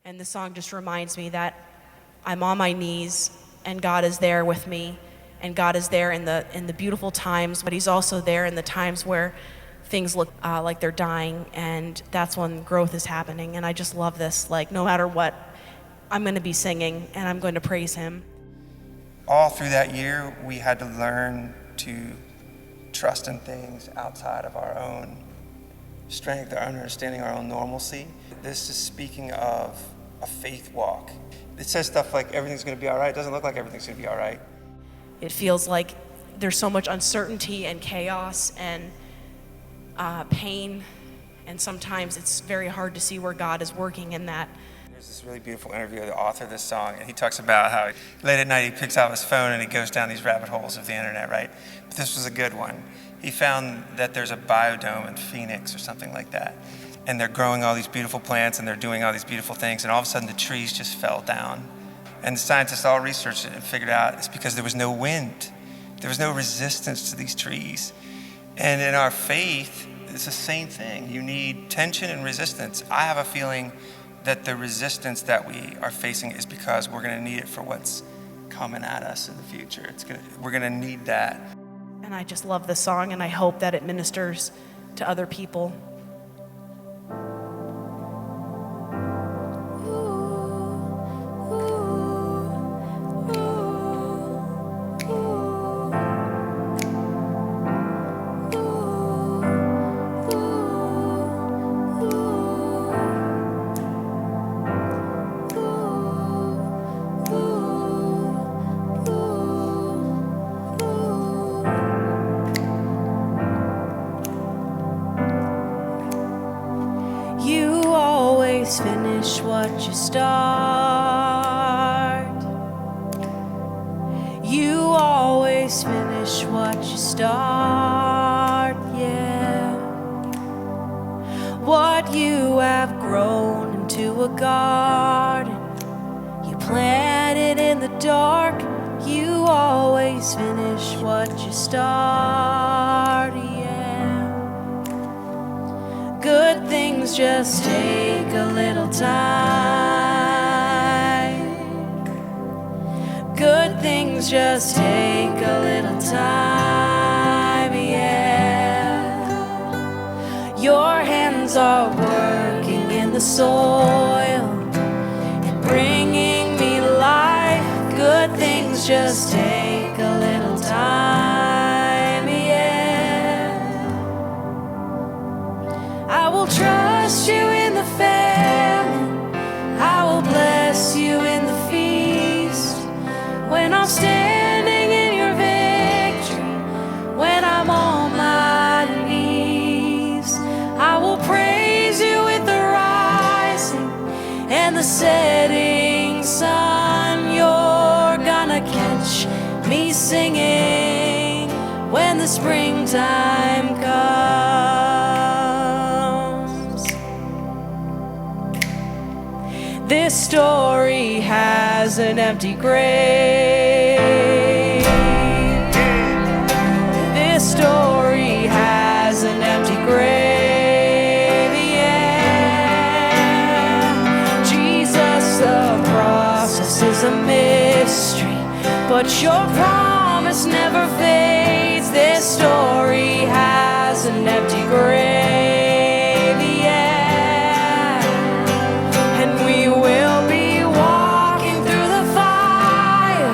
And the song just reminds me that I'm on my knees and God is there with me, and God is there in the beautiful times, but he's also there in the times where things look like they're dying, and that's when growth is happening. And I just love this. Like, no matter what, I'm going to be singing and I'm going to praise him. All through that year, we had to learn to trust in things outside of our own strength, our own understanding, our own normalcy. This is speaking of a faith walk. It says stuff like everything's going to be all right. It doesn't look like everything's going to be all right. It feels like there's so much uncertainty and chaos and pain, and sometimes it's very hard to see where God is working in that. There's this really beautiful interview with the author of this song, and he talks about how late at night he picks out his phone and he goes down these rabbit holes of the internet, right? But this was a good one. He found that there's a biodome in Phoenix or something like that, and they're growing all these beautiful plants and they're doing all these beautiful things, and all of a sudden the trees just fell down. And the scientists all researched it and figured out it's because there was no wind. There was no resistance to these trees. And in our faith, it's the same thing. You need tension and resistance. I have a feeling that the resistance that we are facing is because we're going to need it for what's coming at us in the future. We're going to need that. And I just love this song, and I hope that it ministers to other people. You always finish what you start. You always finish what you start, yeah. What you have grown into a garden, you planted in the dark. You always finish what you start, yeah. Good things just take a little time. Good things just take a little time, yeah. Your hands are working in the soil and bringing me life. Good things just take a little time, yeah. I will trust you in the famine. I will bless you in the feast. When I'm standing in your victory, when I'm on my knees, I will praise you with the rising and the setting sun. You're gonna catch me singing when the springtime comes. This story has an empty grave. This story has an empty grave, yeah. Jesus, the process is a mystery, but your promise never fades. This story has an empty grave, yeah. And we will be walking through the fire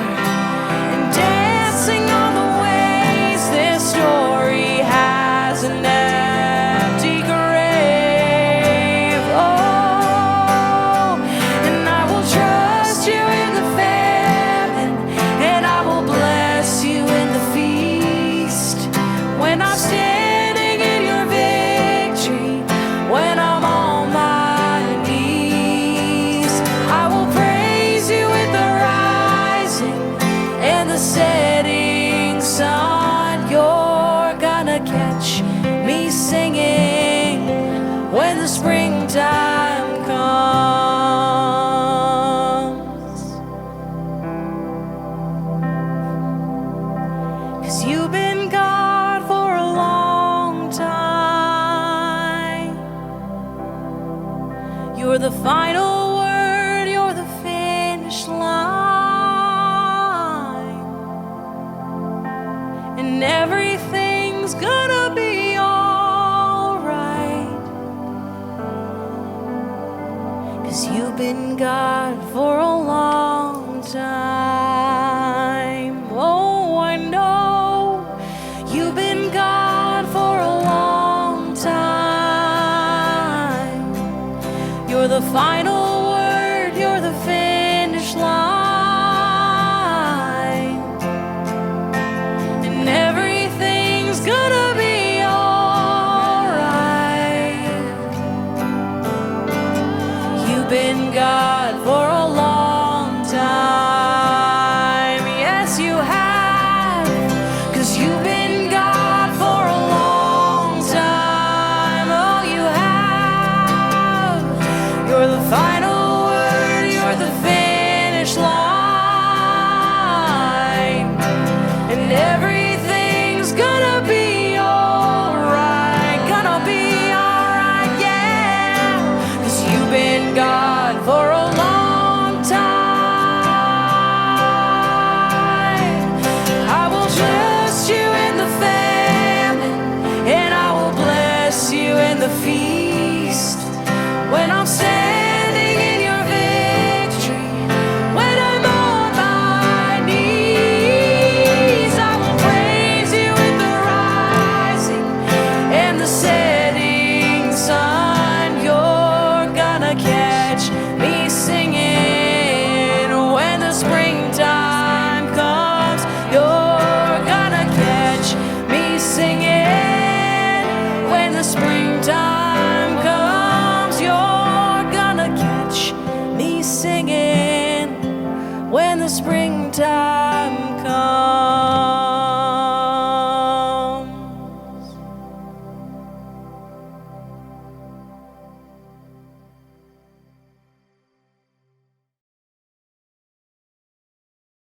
and dancing on the waves. This story has an empty grave. Oh, and I will trust you in the famine, and I will bless you in the feast. When I'm standing in your vision, 'cause you've been God for a long time. Oh, I know you've been God for a long time. You're the final word, you're the finish line, and everything's gonna be alright. You've been God for a long time. Yes, you have, 'cause you've been God for a long time. Oh, you have. You're the final word, you're the finish line, and everything's gonna be alright. Gonna be alright, yeah, 'cause you've been God for a long time. I will trust you in the famine, and I will bless you in the feast. When I'm standing in your victory, when I'm on my knees, I will praise you in the rising and the setting sun. You're gonna catch me singing when the springtime comes. You're gonna catch me singing when the springtime comes. You're gonna catch me singing when the springtime